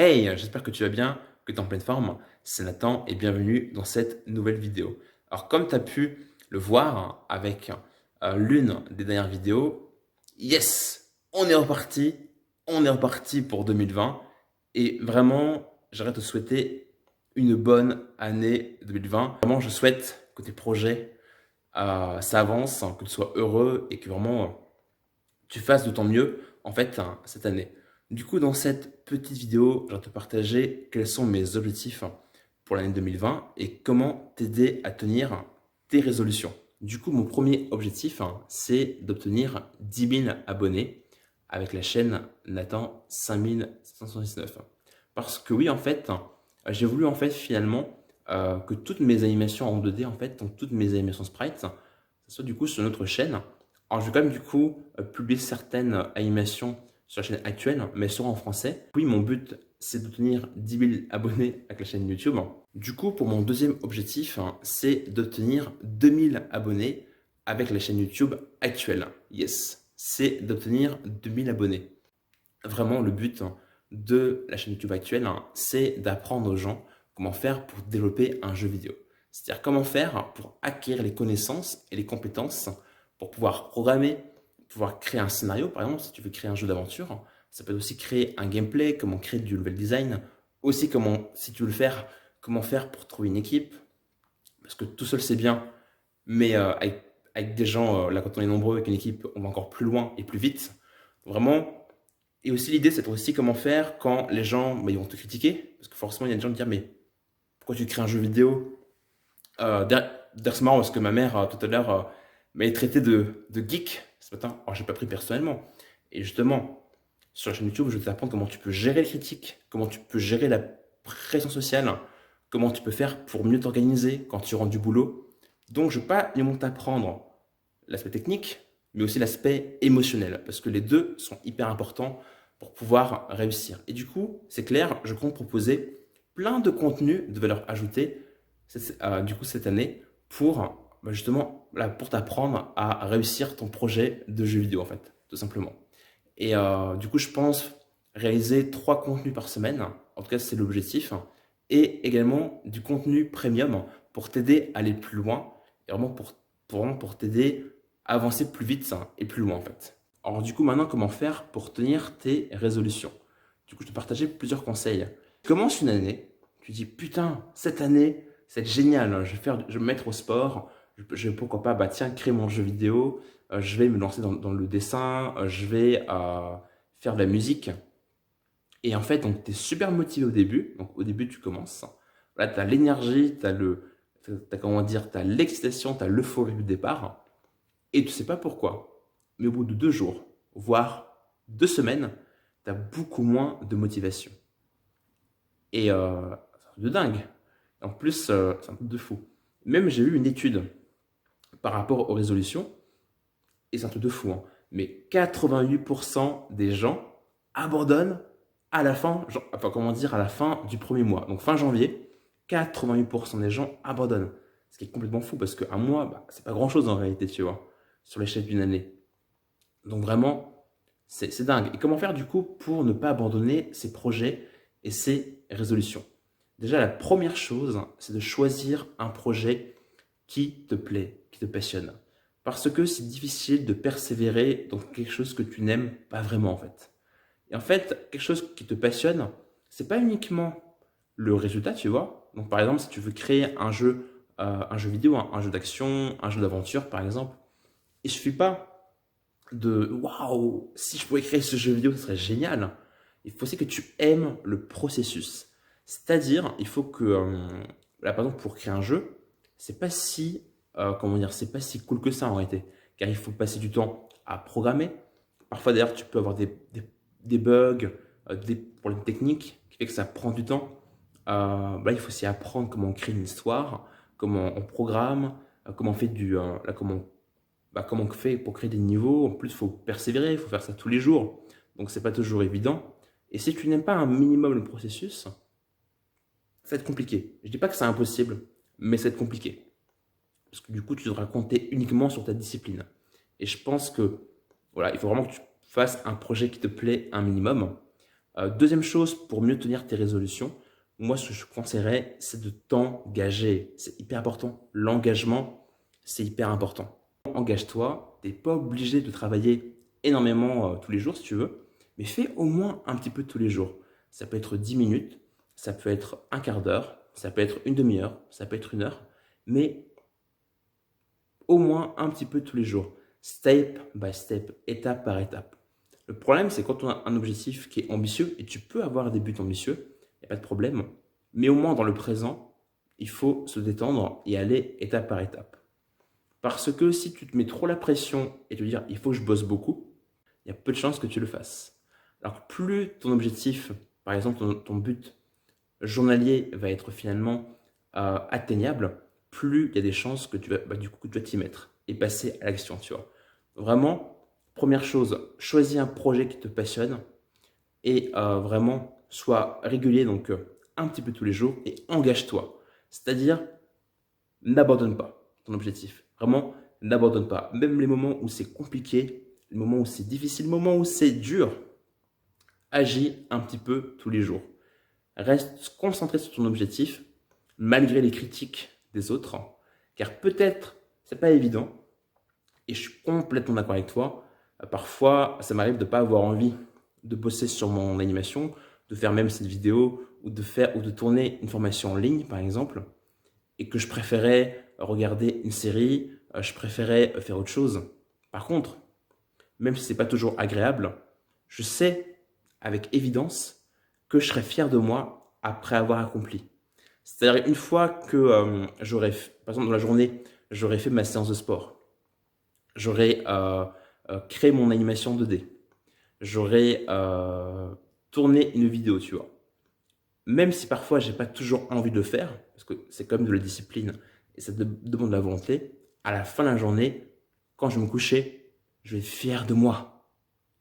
Hey, j'espère que tu vas bien, que tu es en pleine forme. C'est Nathan et bienvenue dans cette nouvelle vidéo. Alors, comme tu as pu le voir avec l'une des dernières vidéos, yes, on est reparti pour 2020. Et vraiment, j'aimerais te souhaiter une bonne année 2020. Vraiment, je souhaite que tes projets, ça avance, que tu sois heureux et que vraiment tu fasses de ton mieux en fait cette année. Du coup, dans cette petite vidéo, je vais te partager quels sont mes objectifs pour l'année 2020 et comment t'aider à tenir tes résolutions. Du coup, mon premier objectif, c'est d'obtenir 10 000 abonnés avec la chaîne Nathan 5779. Parce que oui, en fait, j'ai voulu en fait finalement que toutes mes animations en 2D, en fait, donc toutes mes animations sprites, ça soit du coup sur notre chaîne. Alors, je vais quand même du coup publier certaines animations sur la chaîne actuelle, mais elles seront en français. Oui, mon but, c'est d'obtenir 10 000 abonnés avec la chaîne YouTube. Du coup, pour mon deuxième objectif, c'est d'obtenir 2 000 abonnés avec la chaîne YouTube actuelle. Yes, c'est d'obtenir 2 000 abonnés. Vraiment, le but de la chaîne YouTube actuelle, c'est d'apprendre aux gens comment faire pour développer un jeu vidéo. C'est-à-dire comment faire pour acquérir les connaissances et les compétences pour pouvoir programmer, pouvoir créer un scénario, par exemple, si tu veux créer un jeu d'aventure. Ça peut aussi créer un gameplay, comment créer du level design. Aussi, comment, si tu veux le faire, comment faire pour trouver une équipe. Parce que tout seul, c'est bien, mais avec des gens, là, quand on est nombreux, avec une équipe, on va encore plus loin et plus vite. Vraiment, et aussi l'idée, c'est aussi comment faire quand les gens ils vont te critiquer. Parce que forcément, il y a des gens qui disent mais pourquoi tu crées un jeu vidéo D'ailleurs, c'est marrant parce que ma mère, tout à l'heure, m'a traité de geek ce matin. Alors, j'ai pas pris personnellement. Et justement, sur la chaîne YouTube, je vais t'apprendre comment tu peux gérer les critiques, comment tu peux gérer la pression sociale, comment tu peux faire pour mieux t'organiser quand tu rentres du boulot. Donc, je ne vais pas uniquement t'apprendre l'aspect technique, mais aussi l'aspect émotionnel, parce que les deux sont hyper importants pour pouvoir réussir. Et du coup, c'est clair, je compte proposer plein de contenus de valeur ajoutée du coup, cette année pour justement pour t'apprendre à réussir ton projet de jeu vidéo, en fait, tout simplement. Et du coup, je pense réaliser 3 contenus par semaine, en tout cas, c'est l'objectif, et également du contenu premium pour t'aider à aller plus loin, et vraiment pour t'aider à avancer plus vite et plus loin, en fait. Alors, du coup, maintenant, comment faire pour tenir tes résolutions? Du coup, je te partager plusieurs conseils. Tu commences une année, tu dis, putain, cette année, c'est génial, je vais me mettre au sport, je vais pourquoi pas, bah tiens, créer mon jeu vidéo, je vais me lancer dans le dessin, je vais faire de la musique. Et en fait, donc, tu es super motivé au début. Donc, au début, tu commences. Là, tu as l'énergie, comment dire, tu as l'excitation, tu as l'euphorie du départ. Et tu sais pas pourquoi. Mais au bout de 2 jours, voire 2 semaines, tu as beaucoup moins de motivation. Et c'est un truc de dingue. En plus, c'est un truc de fou. Même j'ai eu une étude par rapport aux résolutions, et c'est un truc de fou, hein, mais 88% des gens abandonnent à la fin, enfin comment dire, à la fin du premier mois. Donc fin janvier, 88% des gens abandonnent. Ce qui est complètement fou parce qu'un mois, bah, c'est pas grand-chose en réalité, tu vois, sur l'échelle d'une année. Donc vraiment, c'est dingue. Et comment faire du coup pour ne pas abandonner ses projets et ses résolutions? Déjà, la première chose, c'est de choisir un projet qui te plaît, qui te passionne. Parce que c'est difficile de persévérer dans quelque chose que tu n'aimes pas vraiment en fait. Et en fait, quelque chose qui te passionne, c'est pas uniquement le résultat, tu vois. Donc par exemple, si tu veux créer un jeu vidéo, un jeu d'action, un jeu d'aventure par exemple, il suffit pas de waouh, si je pouvais créer ce jeu vidéo, ce serait génial. Il faut aussi que tu aimes le processus. C'est-à-dire, il faut que, là par exemple, pour créer un jeu, c'est pas si, comment dire, c'est pas si cool que ça en réalité. Car il faut passer du temps à programmer. Parfois d'ailleurs, tu peux avoir des bugs, des problèmes techniques qui fait que ça prend du temps. Là, il faut aussi apprendre comment on crée une histoire, comment on programme, comment on fait comment on fait pour créer des niveaux. En plus, il faut persévérer, il faut faire ça tous les jours. Donc, c'est pas toujours évident. Et si tu n'aimes pas un minimum le processus, ça va être compliqué. Je dis pas que c'est impossible, mais ça va être compliqué. Parce que du coup, tu devras compter uniquement sur ta discipline. Et je pense que, voilà, il faut vraiment que tu fasses un projet qui te plaît un minimum. Deuxième chose, pour mieux tenir tes résolutions, moi, ce que je conseillerais, c'est de t'engager. C'est hyper important. L'engagement, c'est hyper important. Engage-toi. Tu n'es pas obligé de travailler énormément tous les jours si tu veux, mais fais au moins un petit peu tous les jours. Ça peut être 10 minutes, ça peut être un quart d'heure, ça peut être une demi-heure, ça peut être une heure, mais au moins un petit peu tous les jours. Step by step, étape par étape. Le problème, c'est quand on a un objectif qui est ambitieux, et tu peux avoir des buts ambitieux, il n'y a pas de problème, mais au moins dans le présent, il faut se détendre et aller étape par étape. Parce que si tu te mets trop la pression et te dire « il faut que je bosse beaucoup », il y a peu de chances que tu le fasses. Alors plus ton objectif, par exemple ton but journalier va être finalement atteignable, plus il y a des chances que tu vas t'y mettre et passer à l'action, tu vois. Vraiment, première chose, choisis un projet qui te passionne et vraiment sois régulier, donc un petit peu tous les jours et engage-toi. C'est-à-dire, n'abandonne pas ton objectif. Vraiment, n'abandonne pas. Même les moments où c'est compliqué, les moments où c'est difficile, les moments où c'est dur, agis un petit peu tous les jours. Reste concentré sur ton objectif, malgré les critiques des autres, car peut-être c'est pas évident, et je suis complètement d'accord avec toi. Parfois, ça m'arrive de ne pas avoir envie de bosser sur mon animation, de faire même cette vidéo, ou de tourner une formation en ligne, par exemple, et que je préférais regarder une série, je préférais faire autre chose. Par contre, même si c'est pas toujours agréable, je sais avec évidence que je serai fier de moi après avoir accompli. C'est-à-dire une fois que par exemple dans la journée, j'aurais fait ma séance de sport, j'aurais créé mon animation 2D, j'aurais tourné une vidéo, tu vois. Même si parfois j'ai pas toujours envie de le faire, parce que c'est comme de la discipline et ça demande de la volonté, à la fin de la journée, quand je vais me coucher, je vais être fier de moi.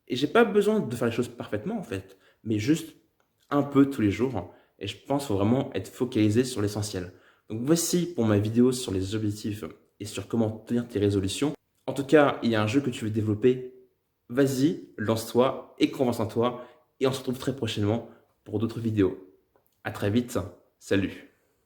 Et j'ai pas besoin de faire les choses parfaitement en fait, mais juste un peu tous les jours. Et je pense qu'il faut vraiment être focalisé sur l'essentiel. Donc voici pour ma vidéo sur les objectifs et sur comment tenir tes résolutions. En tout cas, il y a un jeu que tu veux développer. Vas-y, lance-toi et convainc en toi. Et on se retrouve très prochainement pour d'autres vidéos. À très vite. Salut.